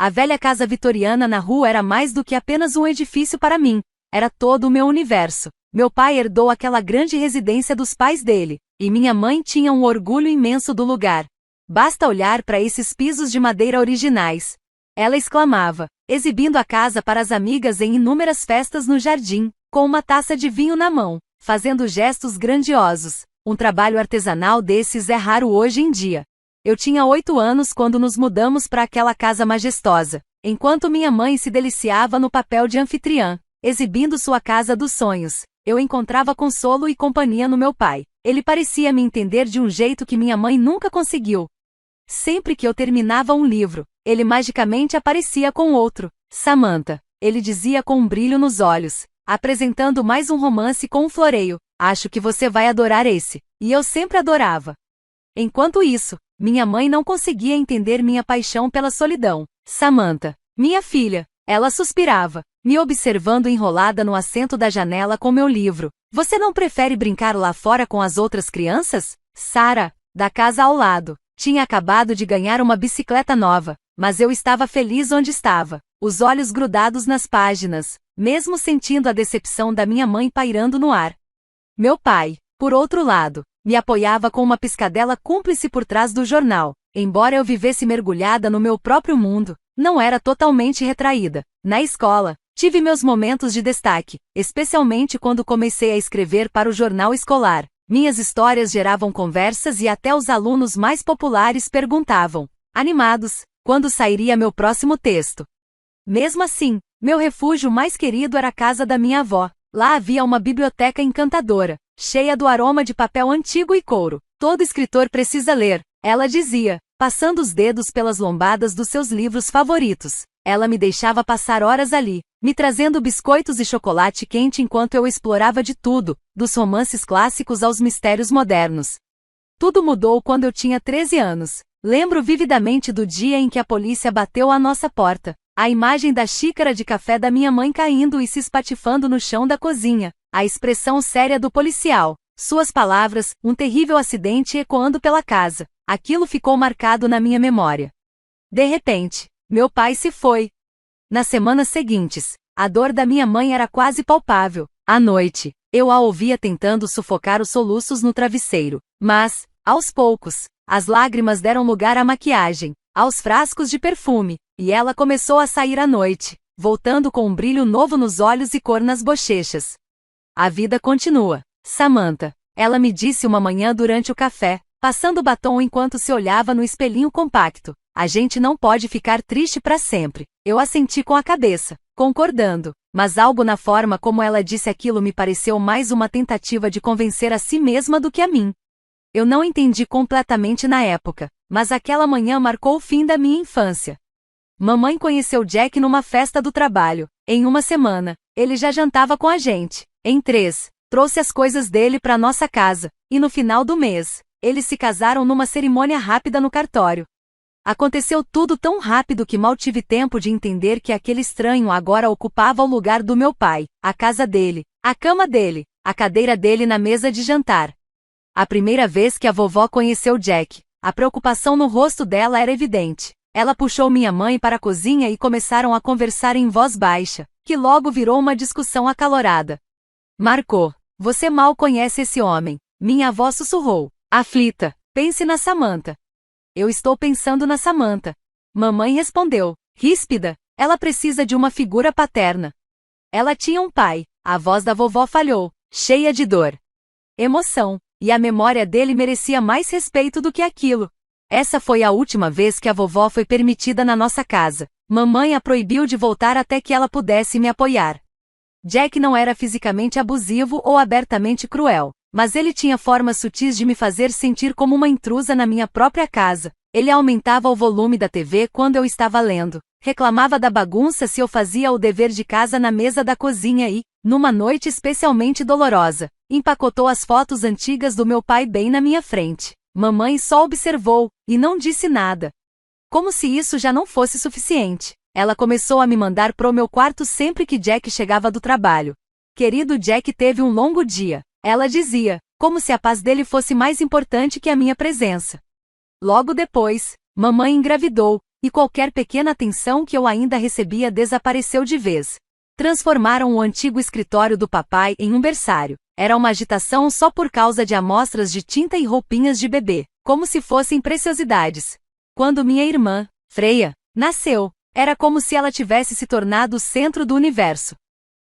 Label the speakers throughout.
Speaker 1: A velha casa vitoriana na rua era mais do que apenas um edifício para mim. Era todo o meu universo. Meu pai herdou aquela grande residência dos pais dele, e minha mãe tinha um orgulho imenso do lugar. Basta olhar para esses pisos de madeira originais. Ela exclamava, exibindo a casa para as amigas em inúmeras festas no jardim, com uma taça de vinho na mão, fazendo gestos grandiosos. Um trabalho artesanal desses é raro hoje em dia. Eu tinha 8 anos quando nos mudamos para aquela casa majestosa, enquanto minha mãe se deliciava no papel de anfitriã, exibindo sua casa dos sonhos. Eu encontrava consolo e companhia no meu pai. Ele parecia me entender de um jeito que minha mãe nunca conseguiu. Sempre que eu terminava um livro, ele magicamente aparecia com outro. Samantha, ele dizia com um brilho nos olhos, apresentando mais um romance com um floreio. Acho que você vai adorar esse. E eu sempre adorava. Enquanto isso, minha mãe não conseguia entender minha paixão pela solidão. Samantha, minha filha, ela suspirava, me observando enrolada no assento da janela com meu livro. Você não prefere brincar lá fora com as outras crianças? Sarah, da casa ao lado, tinha acabado de ganhar uma bicicleta nova, mas eu estava feliz onde estava, os olhos grudados nas páginas, mesmo sentindo a decepção da minha mãe pairando no ar. Meu pai, por outro lado, me apoiava com uma piscadela cúmplice por trás do jornal. Embora eu vivesse mergulhada no meu próprio mundo, não era totalmente retraída. Na escola, tive meus momentos de destaque, especialmente quando comecei a escrever para o jornal escolar. Minhas histórias geravam conversas e até os alunos mais populares perguntavam, animados, quando sairia meu próximo texto. Mesmo assim, meu refúgio mais querido era a casa da minha avó. Lá havia uma biblioteca encantadora, cheia do aroma de papel antigo e couro. Todo escritor precisa ler, ela dizia, passando os dedos pelas lombadas dos seus livros favoritos. Ela me deixava passar horas ali, me trazendo biscoitos e chocolate quente enquanto eu explorava de tudo, dos romances clássicos aos mistérios modernos. Tudo mudou quando eu tinha 13 anos. Lembro vividamente do dia em que a polícia bateu à nossa porta. A imagem da xícara de café da minha mãe caindo e se espatifando no chão da cozinha. A expressão séria do policial. Suas palavras, um terrível acidente ecoando pela casa. Aquilo ficou marcado na minha memória. De repente, meu pai se foi. Nas semanas seguintes, a dor da minha mãe era quase palpável. À noite, eu a ouvia tentando sufocar os soluços no travesseiro. Mas, aos poucos, as lágrimas deram lugar à maquiagem, aos frascos de perfume, e ela começou a sair à noite, voltando com um brilho novo nos olhos e cor nas bochechas. A vida continua. Samantha, ela me disse uma manhã durante o café, passando batom enquanto se olhava no espelhinho compacto. A gente não pode ficar triste para sempre. Eu assenti com a cabeça, concordando, mas algo na forma como ela disse aquilo me pareceu mais uma tentativa de convencer a si mesma do que a mim. Eu não entendi completamente na época, mas aquela manhã marcou o fim da minha infância. Mamãe conheceu Jack numa festa do trabalho. Em uma semana, ele já jantava com a gente. Em 3, trouxe as coisas dele para nossa casa, e no final do mês, eles se casaram numa cerimônia rápida no cartório. Aconteceu tudo tão rápido que mal tive tempo de entender que aquele estranho agora ocupava o lugar do meu pai, a casa dele, a cama dele, a cadeira dele na mesa de jantar. A primeira vez que a vovó conheceu Jack, a preocupação no rosto dela era evidente. Ela puxou minha mãe para a cozinha e começaram a conversar em voz baixa, que logo virou uma discussão acalorada. Marco, você mal conhece esse homem, minha avó sussurrou, aflita, pense na Samantha. Eu estou pensando na Samantha. Mamãe respondeu, ríspida, ela precisa de uma figura paterna. Ela tinha um pai, a voz da vovó falhou, cheia de dor. Emoção, e a memória dele merecia mais respeito do que aquilo. Essa foi a última vez que a vovó foi permitida na nossa casa. Mamãe a proibiu de voltar até que ela pudesse me apoiar. Jack não era fisicamente abusivo ou abertamente cruel, mas ele tinha formas sutis de me fazer sentir como uma intrusa na minha própria casa. Ele aumentava o volume da TV quando eu estava lendo, reclamava da bagunça se eu fazia o dever de casa na mesa da cozinha e, numa noite especialmente dolorosa, empacotou as fotos antigas do meu pai bem na minha frente. Mamãe só observou, e não disse nada. Como se isso já não fosse suficiente, ela começou a me mandar pro meu quarto sempre que Jack chegava do trabalho. Querido Jack teve um longo dia, ela dizia, como se a paz dele fosse mais importante que a minha presença. Logo depois, mamãe engravidou, e qualquer pequena atenção que eu ainda recebia desapareceu de vez. Transformaram o antigo escritório do papai em um berçário. Era uma agitação só por causa de amostras de tinta e roupinhas de bebê, como se fossem preciosidades. Quando minha irmã, Freya, nasceu, era como se ela tivesse se tornado o centro do universo.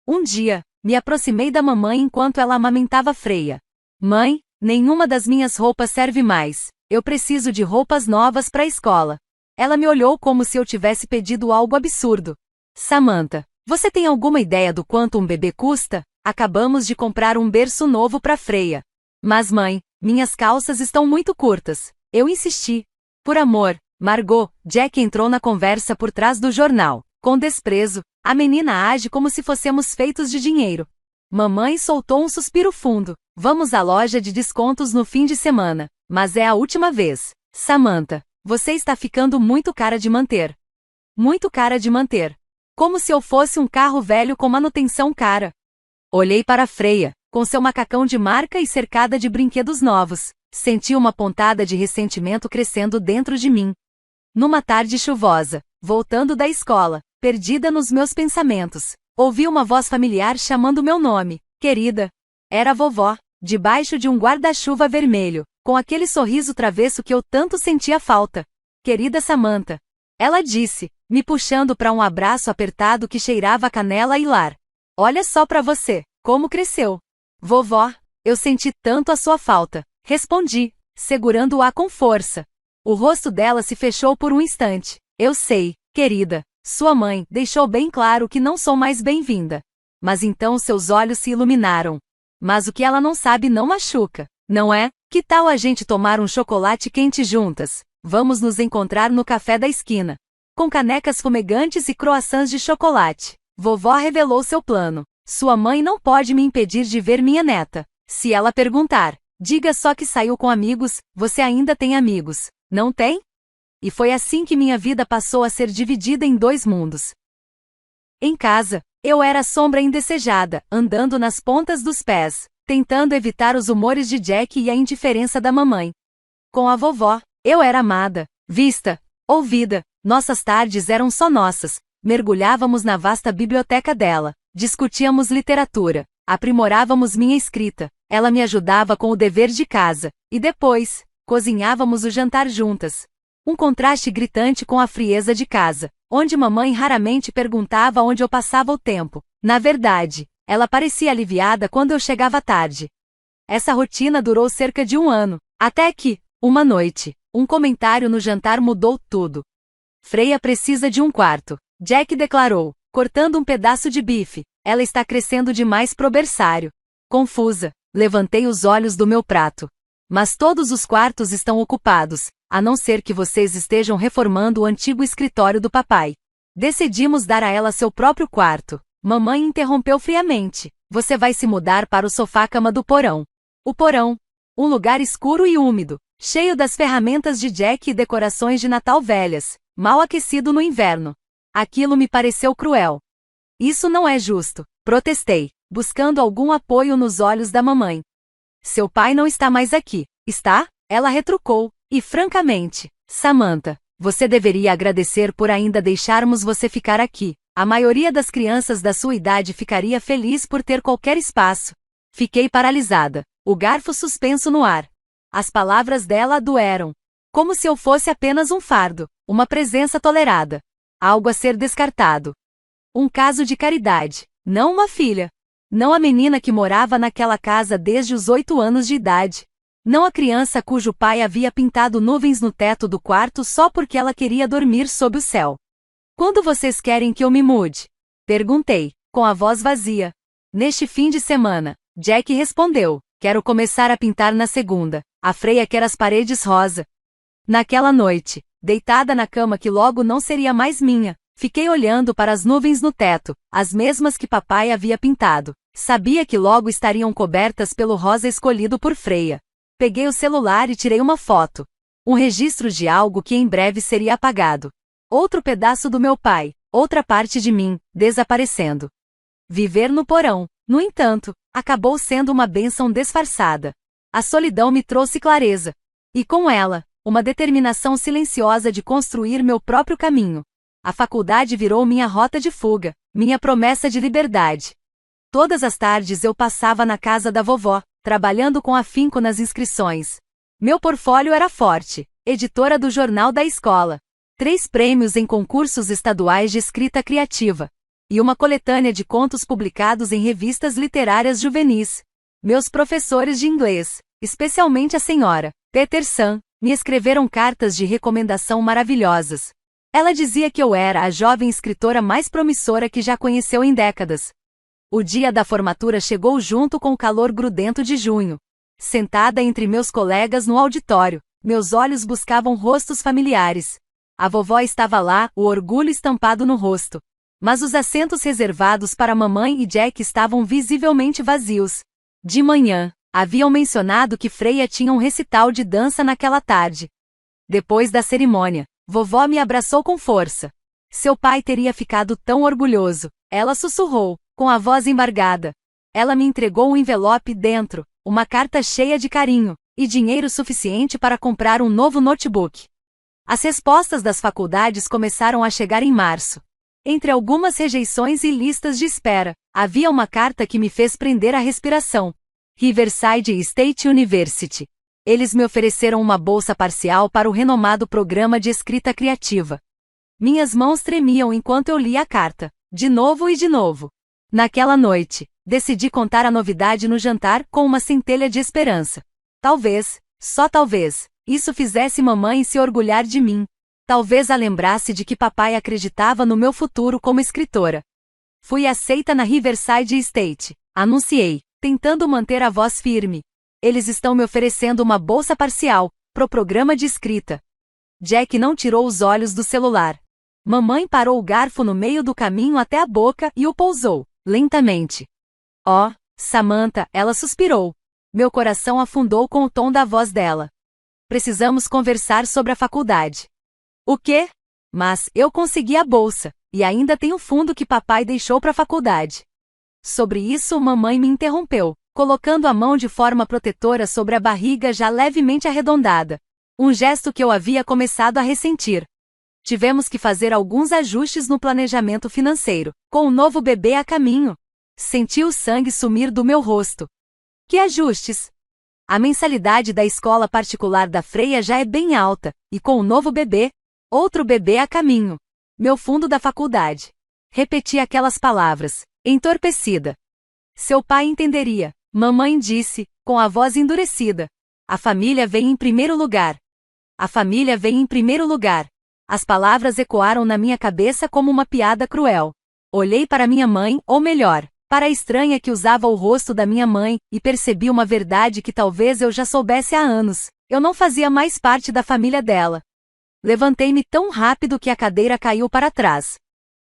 Speaker 1: Um dia, me aproximei da mamãe enquanto ela amamentava Freya. Mãe, nenhuma das minhas roupas serve mais. Eu preciso de roupas novas para a escola. Ela me olhou como se eu tivesse pedido algo absurdo. Samantha, você tem alguma ideia do quanto um bebê custa? Acabamos de comprar um berço novo para Freya. Mas mãe, minhas calças estão muito curtas. Eu insisti. Por amor, Margot, Jack entrou na conversa por trás do jornal. Com desprezo, a menina age como se fôssemos feitos de dinheiro. Mamãe soltou um suspiro fundo. Vamos à loja de descontos no fim de semana. Mas é a última vez. Samantha, você está ficando muito cara de manter. Muito cara de manter. Como se eu fosse um carro velho com manutenção cara. Olhei para Freya, com seu macacão de marca e cercada de brinquedos novos. Senti uma pontada de ressentimento crescendo dentro de mim. Numa tarde chuvosa, voltando da escola, perdida nos meus pensamentos, ouvi uma voz familiar chamando meu nome. Querida. Era a vovó, debaixo de um guarda-chuva vermelho, com aquele sorriso travesso que eu tanto sentia falta. Querida Samantha. Ela disse, me puxando para um abraço apertado que cheirava a canela e lar. Olha só para você, como cresceu. Vovó, eu senti tanto a sua falta. Respondi, segurando-a com força. O rosto dela se fechou por um instante. Eu sei, querida, sua mãe deixou bem claro que não sou mais bem-vinda. Mas então seus olhos se iluminaram. Mas o que ela não sabe não machuca, não é? Que tal a gente tomar um chocolate quente juntas? Vamos nos encontrar no café da esquina. Com canecas fumegantes e croissants de chocolate. Vovó revelou seu plano. Sua mãe não pode me impedir de ver minha neta. Se ela perguntar, diga só que saiu com amigos, você ainda tem amigos, não tem? E foi assim que minha vida passou a ser dividida em dois mundos. Em casa, eu era a sombra indesejada, andando nas pontas dos pés, tentando evitar os humores de Jack e a indiferença da mamãe. Com a vovó, eu era amada, vista, ouvida, nossas tardes eram só nossas, mergulhávamos na vasta biblioteca dela, discutíamos literatura, aprimorávamos minha escrita, ela me ajudava com o dever de casa, e depois, cozinhávamos o jantar juntas. Um contraste gritante com a frieza de casa, onde mamãe raramente perguntava onde eu passava o tempo. Na verdade, ela parecia aliviada quando eu chegava tarde. Essa rotina durou cerca de um ano, até que, uma noite, um comentário no jantar mudou tudo. Freya precisa de um quarto, Jack declarou, cortando um pedaço de bife. Ela está crescendo demais pro berçário. Confusa, levantei os olhos do meu prato. Mas todos os quartos estão ocupados, a não ser que vocês estejam reformando o antigo escritório do papai. Decidimos dar a ela seu próprio quarto. Mamãe interrompeu friamente. Você vai se mudar para o sofá-cama do porão. O porão. Um lugar escuro e úmido, cheio das ferramentas de Jack e decorações de Natal velhas, mal aquecido no inverno. Aquilo me pareceu cruel. Isso não é justo, protestei, buscando algum apoio nos olhos da mamãe. Seu pai não está mais aqui, está? Ela retrucou, e francamente, Samantha, você deveria agradecer por ainda deixarmos você ficar aqui. A maioria das crianças da sua idade ficaria feliz por ter qualquer espaço. Fiquei paralisada, o garfo suspenso no ar. As palavras dela doeram. Como se eu fosse apenas um fardo, uma presença tolerada. Algo a ser descartado. Um caso de caridade, não uma filha. Não a menina que morava naquela casa desde os 8 anos de idade. Não a criança cujo pai havia pintado nuvens no teto do quarto só porque ela queria dormir sob o céu. Quando vocês querem que eu me mude? Perguntei, com a voz vazia. Neste fim de semana, Jack respondeu, quero começar a pintar na segunda. A Freya quer as paredes rosa. Naquela noite, deitada na cama que logo não seria mais minha, fiquei olhando para as nuvens no teto, as mesmas que papai havia pintado. Sabia que logo estariam cobertas pelo rosa escolhido por Freya. Peguei o celular e tirei uma foto. Um registro de algo que em breve seria apagado. Outro pedaço do meu pai, outra parte de mim, desaparecendo. Viver no porão, no entanto, acabou sendo uma bênção disfarçada. A solidão me trouxe clareza. E com ela, uma determinação silenciosa de construir meu próprio caminho. A faculdade virou minha rota de fuga, minha promessa de liberdade. Todas as tardes eu passava na casa da vovó, trabalhando com afinco nas inscrições. Meu portfólio era forte, editora do jornal da escola, 3 prêmios em concursos estaduais de escrita criativa, e uma coletânea de contos publicados em revistas literárias juvenis. Meus professores de inglês, especialmente a senhora Peterson, me escreveram cartas de recomendação maravilhosas. Ela dizia que eu era a jovem escritora mais promissora que já conheceu em décadas. O dia da formatura chegou junto com o calor grudento de junho. Sentada entre meus colegas no auditório, meus olhos buscavam rostos familiares. A vovó estava lá, o orgulho estampado no rosto. Mas os assentos reservados para mamãe e Jack estavam visivelmente vazios. De manhã, haviam mencionado que Freia tinha um recital de dança naquela tarde. Depois da cerimônia, vovó me abraçou com força. Seu pai teria ficado tão orgulhoso, ela sussurrou, com a voz embargada. Ela me entregou um envelope dentro, uma carta cheia de carinho, e dinheiro suficiente para comprar um novo notebook. As respostas das faculdades começaram a chegar em março. Entre algumas rejeições e listas de espera, havia uma carta que me fez prender a respiração. Riverside State University. Eles me ofereceram uma bolsa parcial para o renomado programa de escrita criativa. Minhas mãos tremiam enquanto eu lia a carta, de novo e de novo. Naquela noite, decidi contar a novidade no jantar com uma centelha de esperança. Talvez, só talvez, isso fizesse mamãe se orgulhar de mim. Talvez a lembrasse de que papai acreditava no meu futuro como escritora. Fui aceita na Riverside State, anunciei, tentando manter a voz firme. Eles estão me oferecendo uma bolsa parcial, pro programa de escrita. Jack não tirou os olhos do celular. Mamãe parou o garfo no meio do caminho até a boca e o pousou, lentamente. Oh, Samantha, ela suspirou. Meu coração afundou com o tom da voz dela. Precisamos conversar sobre a faculdade. O quê? Mas eu consegui a bolsa, e ainda tem o fundo que papai deixou para a faculdade. Sobre isso, mamãe me interrompeu, colocando a mão de forma protetora sobre a barriga já levemente arredondada. Um gesto que eu havia começado a ressentir. Tivemos que fazer alguns ajustes no planejamento financeiro, com o novo bebê a caminho. Senti o sangue sumir do meu rosto. Que ajustes? A mensalidade da escola particular da Freia já é bem alta, e com o novo bebê, outro bebê a caminho. Meu fundo da faculdade. Repeti aquelas palavras, entorpecida. Seu pai entenderia, mamãe disse, com a voz endurecida. A família vem em primeiro lugar. A família vem em primeiro lugar. As palavras ecoaram na minha cabeça como uma piada cruel. Olhei para minha mãe, ou melhor, para a estranha que usava o rosto da minha mãe, e percebi uma verdade que talvez eu já soubesse há anos. Eu não fazia mais parte da família dela. Levantei-me tão rápido que a cadeira caiu para trás.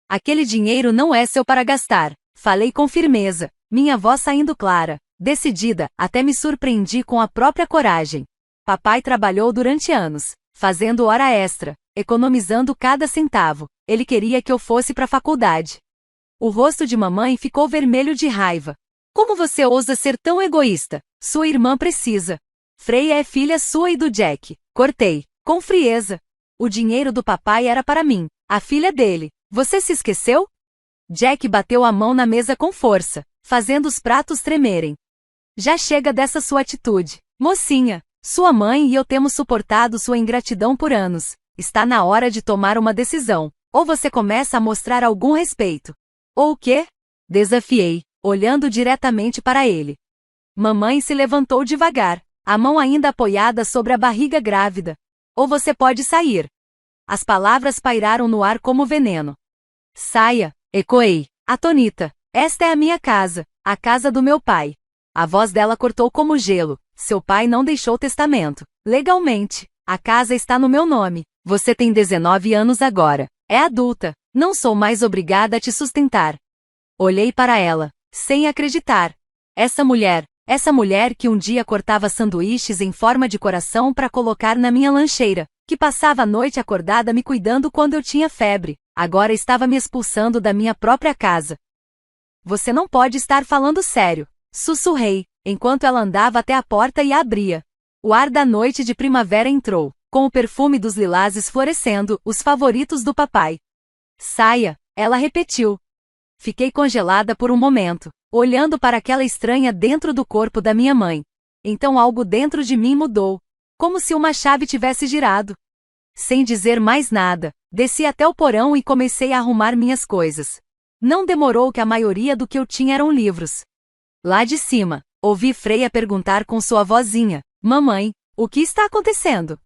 Speaker 1: Aquele dinheiro não é seu para gastar, falei com firmeza, minha voz saindo clara, decidida, até me surpreendi com a própria coragem. Papai trabalhou durante anos, fazendo hora extra, economizando cada centavo. Ele queria que eu fosse para a faculdade. O rosto de mamãe ficou vermelho de raiva. Como você ousa ser tão egoísta? Sua irmã precisa. Freia é filha sua e do Jack. Cortei, com frieza. O dinheiro do papai era para mim, a filha dele. Você se esqueceu? Jack bateu a mão na mesa com força, fazendo os pratos tremerem. Já chega dessa sua atitude, mocinha. Sua mãe e eu temos suportado sua ingratidão por anos. Está na hora de tomar uma decisão. Ou você começa a mostrar algum respeito. Ou o quê? Desafiei, olhando diretamente para ele. Mamãe se levantou devagar, a mão ainda apoiada sobre a barriga grávida. Ou você pode sair. As palavras pairaram no ar como veneno. Saia, ecoei, atônita. Esta é a minha casa, a casa do meu pai. A voz dela cortou como gelo. Seu pai não deixou testamento. Legalmente, a casa está no meu nome. Você tem 19 anos agora. É adulta. Não sou mais obrigada a te sustentar. Olhei para ela, sem acreditar. Essa mulher que um dia cortava sanduíches em forma de coração para colocar na minha lancheira, que passava a noite acordada me cuidando quando eu tinha febre, agora estava me expulsando da minha própria casa. Você não pode estar falando sério, sussurrei, enquanto ela andava até a porta e a abria. O ar da noite de primavera entrou, com o perfume dos lilazes florescendo, os favoritos do papai. Saia, ela repetiu. Fiquei congelada por um momento, olhando para aquela estranha dentro do corpo da minha mãe. Então algo dentro de mim mudou, como se uma chave tivesse girado. Sem dizer mais nada, desci até o porão e comecei a arrumar minhas coisas. Não demorou que a maioria do que eu tinha eram livros. Lá de cima, ouvi Freya perguntar com sua vozinha: "Mamãe, o que está acontecendo?"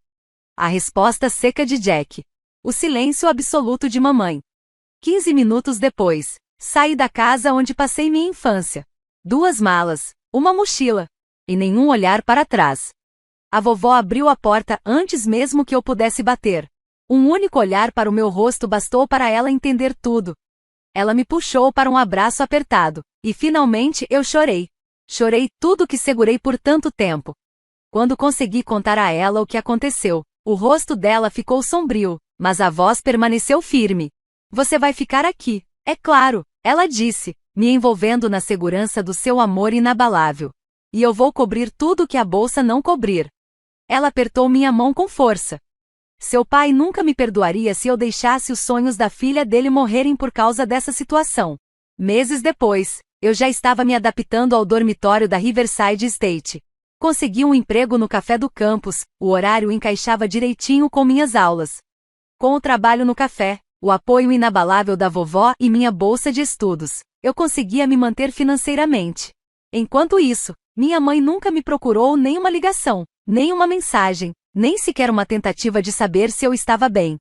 Speaker 1: A resposta seca de Jack. O silêncio absoluto de mamãe. 15 minutos depois, saí da casa onde passei minha infância. 2 malas, uma mochila, e nenhum olhar para trás. A vovó abriu a porta antes mesmo que eu pudesse bater. Um único olhar para o meu rosto bastou para ela entender tudo. Ela me puxou para um abraço apertado, e finalmente eu chorei. Chorei tudo que segurei por tanto tempo. Quando consegui contar a ela o que aconteceu, o rosto dela ficou sombrio, mas a voz permaneceu firme. "Você vai ficar aqui, é claro", ela disse, me envolvendo na segurança do seu amor inabalável. "E eu vou cobrir tudo que a bolsa não cobrir." Ela apertou minha mão com força. Seu pai nunca me perdoaria se eu deixasse os sonhos da filha dele morrerem por causa dessa situação. Meses depois, eu já estava me adaptando ao dormitório da Riverside State. Consegui um emprego no café do campus, o horário encaixava direitinho com minhas aulas. Com o trabalho no café, o apoio inabalável da vovó e minha bolsa de estudos, eu conseguia me manter financeiramente. Enquanto isso, minha mãe nunca me procurou nem uma ligação, nem uma mensagem, nem sequer uma tentativa de saber se eu estava bem.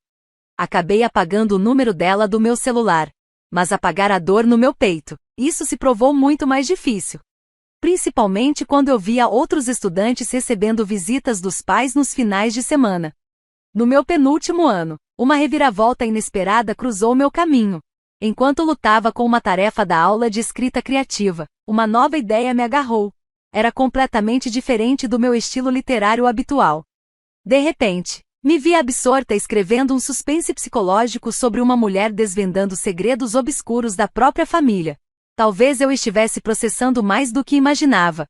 Speaker 1: Acabei apagando o número dela do meu celular. Mas apagar a dor no meu peito, isso se provou muito mais difícil. Principalmente quando eu via outros estudantes recebendo visitas dos pais nos finais de semana. No meu penúltimo ano, uma reviravolta inesperada cruzou meu caminho. Enquanto lutava com uma tarefa da aula de escrita criativa, uma nova ideia me agarrou. Era completamente diferente do meu estilo literário habitual. De repente, me vi absorta escrevendo um suspense psicológico sobre uma mulher desvendando segredos obscuros da própria família. Talvez eu estivesse processando mais do que imaginava.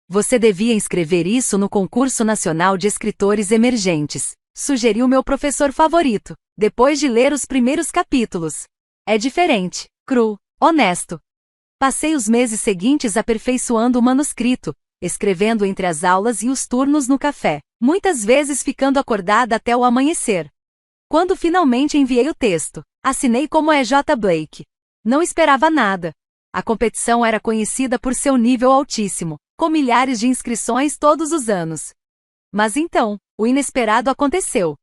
Speaker 1: "Você devia escrever isso no Concurso Nacional de Escritores Emergentes", sugeriu meu professor favorito, depois de ler os primeiros capítulos. "É diferente, cru, honesto." Passei os meses seguintes aperfeiçoando o manuscrito, escrevendo entre as aulas e os turnos no café, muitas vezes ficando acordada até o amanhecer. Quando finalmente enviei o texto, assinei como E.J. Blake. Não esperava nada. A competição era conhecida por seu nível altíssimo, com milhares de inscrições todos os anos. Mas então, o inesperado aconteceu.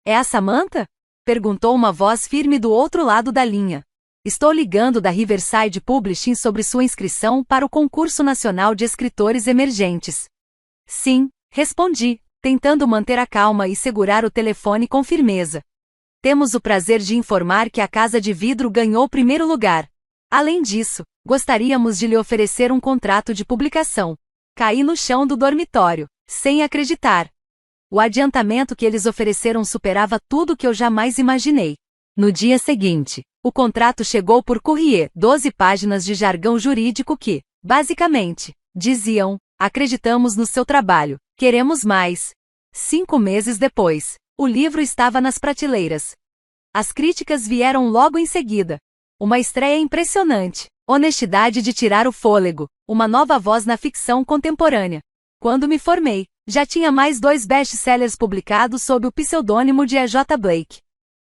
Speaker 1: "É a Samantha?" perguntou uma voz firme do outro lado da linha. "Estou ligando da Riverside Publishing sobre sua inscrição para o Concurso Nacional de Escritores Emergentes." "Sim", respondi, tentando manter a calma e segurar o telefone com firmeza. "Temos o prazer de informar que a Casa de Vidro ganhou o primeiro lugar. Além disso, gostaríamos de lhe oferecer um contrato de publicação." Caí no chão do dormitório, sem acreditar. O adiantamento que eles ofereceram superava tudo que eu jamais imaginei. No dia seguinte, o contrato chegou por courrier, 12 páginas de jargão jurídico que, basicamente, diziam: "Acreditamos no seu trabalho, queremos mais." 5 meses depois, o livro estava nas prateleiras. As críticas vieram logo em seguida. Uma estreia impressionante, honestidade de tirar o fôlego, uma nova voz na ficção contemporânea. Quando me formei, já tinha mais 2 best-sellers publicados sob o pseudônimo de E.J. Blake.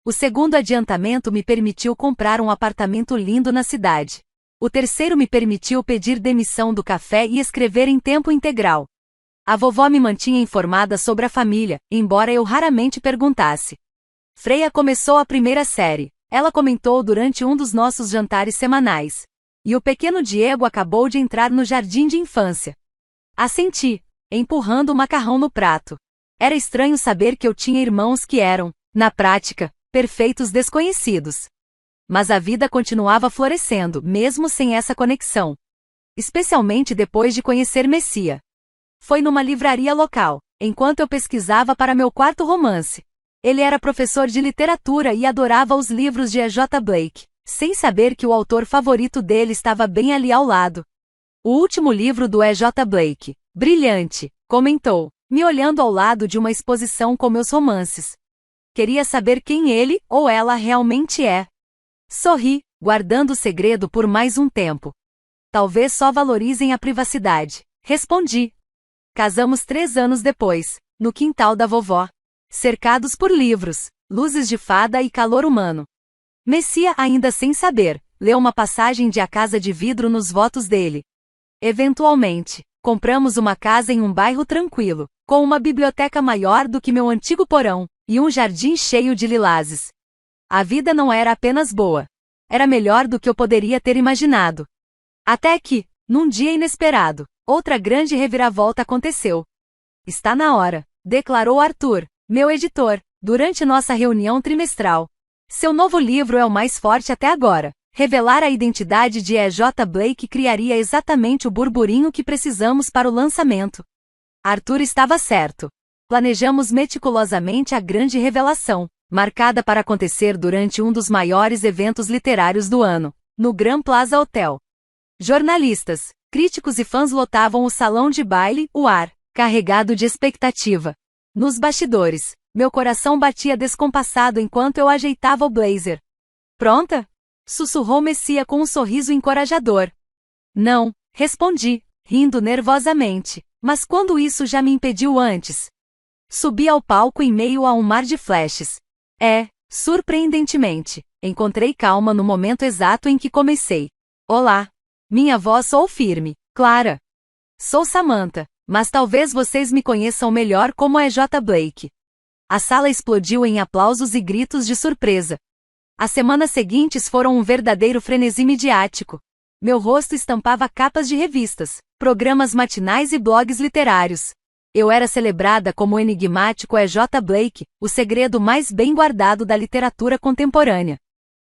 Speaker 1: O segundo adiantamento me permitiu comprar um apartamento lindo na cidade. O terceiro me permitiu pedir demissão do café e escrever em tempo integral. A vovó me mantinha informada sobre a família, embora eu raramente perguntasse. Freya começou a primeira série, ela comentou durante um dos nossos jantares semanais. E o pequeno Diego acabou de entrar no jardim de infância. Assenti, empurrando o macarrão no prato. Era estranho saber que eu tinha irmãos que eram, na prática, perfeitos desconhecidos. Mas a vida continuava florescendo, mesmo sem essa conexão. Especialmente depois de conhecer Messia. Foi numa livraria local, enquanto eu pesquisava para meu quarto romance. Ele era professor de literatura e adorava os livros de E.J. Blake, sem saber que o autor favorito dele estava bem ali ao lado. "O último livro do E.J. Blake, brilhante", comentou. me olhando ao lado de uma exposição com meus romances. Queria saber quem ele ou ela realmente é. Sorri, guardando o segredo por mais um tempo. Talvez só valorizem a privacidade. Respondi. Casamos 3 anos depois, no quintal da vovó. Cercados por livros, luzes de fada e calor humano. Messia, ainda sem saber, leu uma passagem de A Casa de Vidro nos votos dele. Eventualmente, compramos uma casa em um bairro tranquilo, com uma biblioteca maior do que meu antigo porão, e um jardim cheio de lilazes. A vida não era apenas boa. Era melhor do que eu poderia ter imaginado. Até que, num dia inesperado, outra grande reviravolta aconteceu. Está na hora, declarou Arthur, meu editor, durante nossa reunião trimestral. Seu novo livro é o mais forte até agora. Revelar a identidade de E.J. Blake criaria exatamente o burburinho que precisamos para o lançamento. Arthur estava certo. Planejamos meticulosamente a grande revelação, marcada para acontecer durante um dos maiores eventos literários do ano, no Grand Plaza Hotel. Jornalistas, críticos e fãs lotavam o salão de baile, o ar, carregado de expectativa. Nos bastidores, meu coração batia descompassado enquanto eu ajeitava o blazer. Pronta? Sussurrou Messia com um sorriso encorajador. Não, respondi, rindo nervosamente, mas quando isso já me impediu antes. Subi ao palco em meio a um mar de flashes. Surpreendentemente, encontrei calma no momento exato em que comecei. Olá. Minha voz soou firme, clara. Sou Samantha, mas talvez vocês me conheçam melhor como E.J. Blake. A sala explodiu em aplausos e gritos de surpresa. As semanas seguintes foram um verdadeiro frenesi midiático. Meu rosto estampava capas de revistas, programas matinais e blogs literários. Eu era celebrada como o enigmático E.J. Blake, o segredo mais bem guardado da literatura contemporânea.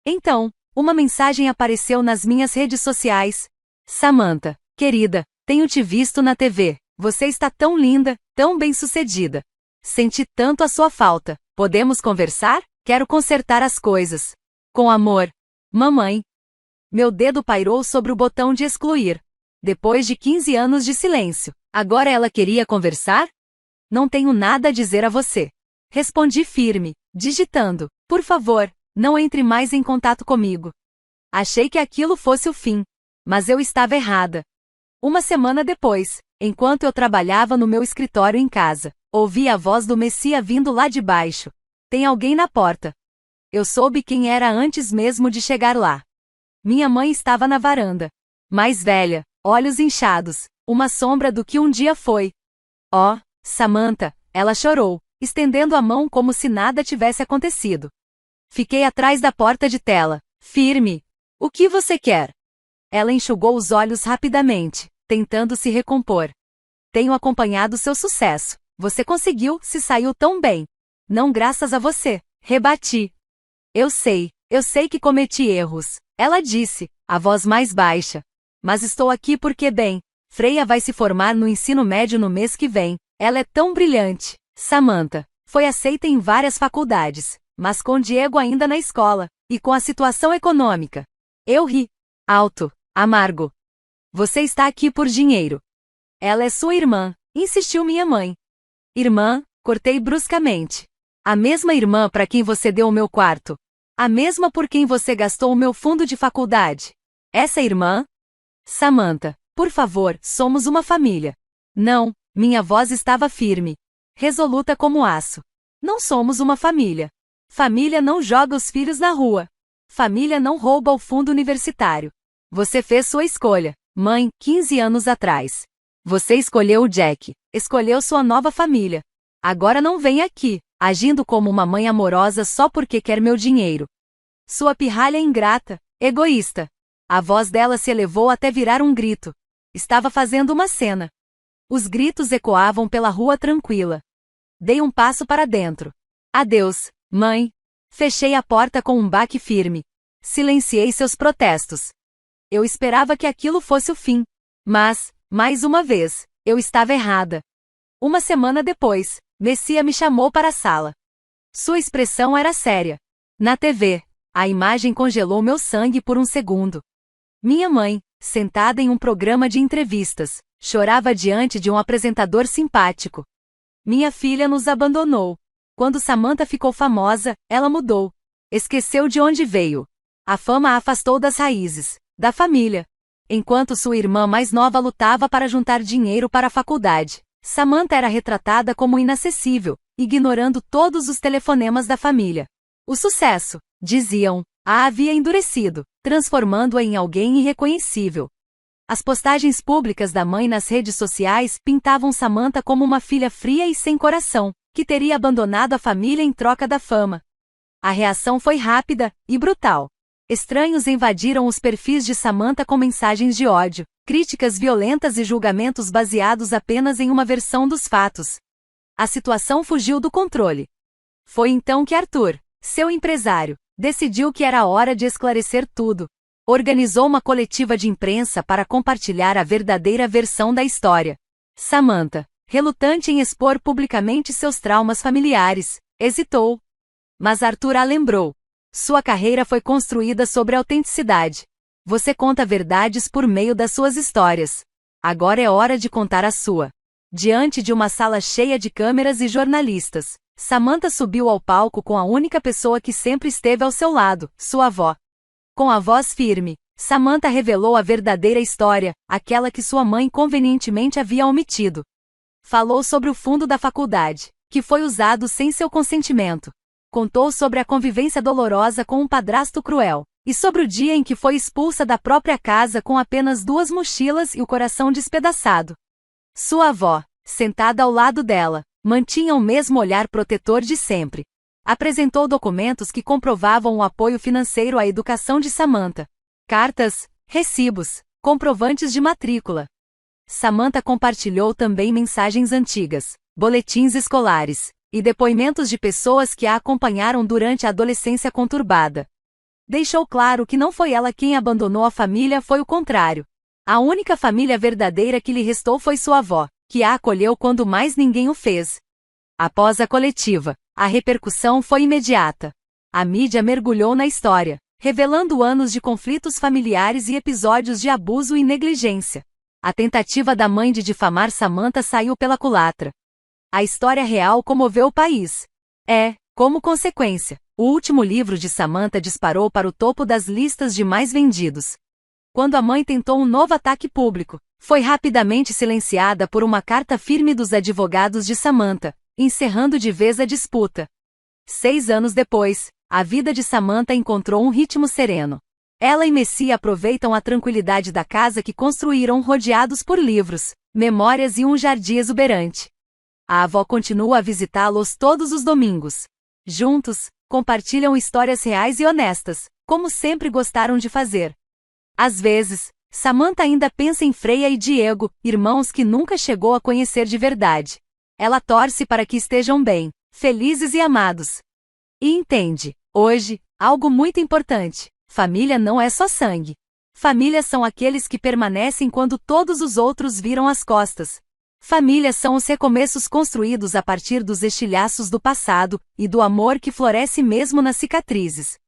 Speaker 1: Então, uma mensagem apareceu nas minhas redes sociais. Samantha, querida, tenho te visto na TV. Você está tão linda, tão bem-sucedida. Senti tanto a sua falta. Podemos conversar? Quero consertar as coisas. Com amor. Mamãe. Meu dedo pairou sobre o botão de excluir. Depois de 15 anos de silêncio, agora ela queria conversar? Não tenho nada a dizer a você. Respondi firme, digitando. Por favor, não entre mais em contato comigo. Achei que aquilo fosse o fim. Mas eu estava errada. Uma semana depois, enquanto eu trabalhava no meu escritório em casa, ouvi a voz do Messia vindo lá de baixo. Tem alguém na porta. Eu soube quem era antes mesmo de chegar lá. Minha mãe estava na varanda. Mais velha, olhos inchados, uma sombra do que um dia foi. Oh, Samantha, ela chorou, estendendo a mão como se nada tivesse acontecido. Fiquei atrás da porta de tela, firme. O que você quer? Ela enxugou os olhos rapidamente, tentando se recompor. Tenho acompanhado seu sucesso. Você conseguiu, se saiu tão bem. Não graças a você, rebati. Eu sei que cometi erros, ela disse, a voz mais baixa. Mas estou aqui porque, bem, Freya vai se formar no ensino médio no mês que vem. Ela é tão brilhante. Samantha foi aceita em várias faculdades, mas com Diego ainda na escola, e com a situação econômica. Eu ri. Alto, amargo. Você está aqui por dinheiro. Ela é sua irmã, insistiu minha mãe. Irmã, cortei bruscamente. A mesma irmã para quem você deu o meu quarto. A mesma por quem você gastou o meu fundo de faculdade. Essa irmã? Samantha, por favor, somos uma família. Não, minha voz estava firme. Resoluta como aço. Não somos uma família. Família não joga os filhos na rua. Família não rouba o fundo universitário. Você fez sua escolha, mãe, 15 anos atrás. Você escolheu o Jack, escolheu sua nova família. Agora não vem aqui, agindo como uma mãe amorosa só porque quer meu dinheiro. Sua pirralha ingrata, egoísta. A voz dela se elevou até virar um grito. Estava fazendo uma cena. Os gritos ecoavam pela rua tranquila. Dei um passo para dentro. Adeus, mãe. Fechei a porta com um baque firme. Silenciei seus protestos. Eu esperava que aquilo fosse o fim. Mas, mais uma vez, eu estava errada. Uma semana depois, Messia me chamou para a sala. Sua expressão era séria. Na TV, a imagem congelou meu sangue por um segundo. Minha mãe, sentada em um programa de entrevistas, chorava diante de um apresentador simpático. Minha filha nos abandonou. Quando Samantha ficou famosa, ela mudou. Esqueceu de onde veio. A fama a afastou das raízes, da família. Enquanto sua irmã mais nova lutava para juntar dinheiro para a faculdade, Samantha era retratada como inacessível, ignorando todos os telefonemas da família. O sucesso, diziam, a havia endurecido, transformando-a em alguém irreconhecível. As postagens públicas da mãe nas redes sociais pintavam Samantha como uma filha fria e sem coração, que teria abandonado a família em troca da fama. A reação foi rápida e brutal. Estranhos invadiram os perfis de Samantha com mensagens de ódio, críticas violentas e julgamentos baseados apenas em uma versão dos fatos. A situação fugiu do controle. Foi então que Arthur, seu empresário, decidiu que era hora de esclarecer tudo. Organizou uma coletiva de imprensa para compartilhar a verdadeira versão da história. Samantha, relutante em expor publicamente seus traumas familiares, hesitou. Mas Arthur a lembrou. Sua carreira foi construída sobre autenticidade. Você conta verdades por meio das suas histórias. Agora é hora de contar a sua. Diante de uma sala cheia de câmeras e jornalistas, Samantha subiu ao palco com a única pessoa que sempre esteve ao seu lado, sua avó. Com a voz firme, Samantha revelou a verdadeira história, aquela que sua mãe convenientemente havia omitido. Falou sobre o fundo da faculdade, que foi usado sem seu consentimento. Contou sobre a convivência dolorosa com um padrasto cruel, e sobre o dia em que foi expulsa da própria casa com apenas 2 mochilas e o coração despedaçado. Sua avó, sentada ao lado dela, mantinha o mesmo olhar protetor de sempre. Apresentou documentos que comprovavam o apoio financeiro à educação de Samantha. Cartas, recibos, comprovantes de matrícula. Samantha compartilhou também mensagens antigas, boletins escolares, e depoimentos de pessoas que a acompanharam durante a adolescência conturbada. Deixou claro que não foi ela quem abandonou a família, foi o contrário. A única família verdadeira que lhe restou foi sua avó, que a acolheu quando mais ninguém o fez. Após a coletiva, a repercussão foi imediata. A mídia mergulhou na história, revelando anos de conflitos familiares e episódios de abuso e negligência. A tentativa da mãe de difamar Samantha saiu pela culatra. A história real comoveu o país. Como consequência, o último livro de Samantha disparou para o topo das listas de mais vendidos. Quando a mãe tentou um novo ataque público, foi rapidamente silenciada por uma carta firme dos advogados de Samantha, encerrando de vez a disputa. 6 anos depois, a vida de Samantha encontrou um ritmo sereno. Ela e Messi aproveitam a tranquilidade da casa que construíram rodeados por livros, memórias e um jardim exuberante. A avó continua a visitá-los todos os domingos. Juntos, compartilham histórias reais e honestas, como sempre gostaram de fazer. Às vezes, Samantha ainda pensa em Freya e Diego, irmãos que nunca chegou a conhecer de verdade. Ela torce para que estejam bem, felizes e amados. E entende, hoje, algo muito importante: família não é só sangue. Famílias são aqueles que permanecem quando todos os outros viram as costas. Famílias são os recomeços construídos a partir dos estilhaços do passado, e do amor que floresce mesmo nas cicatrizes.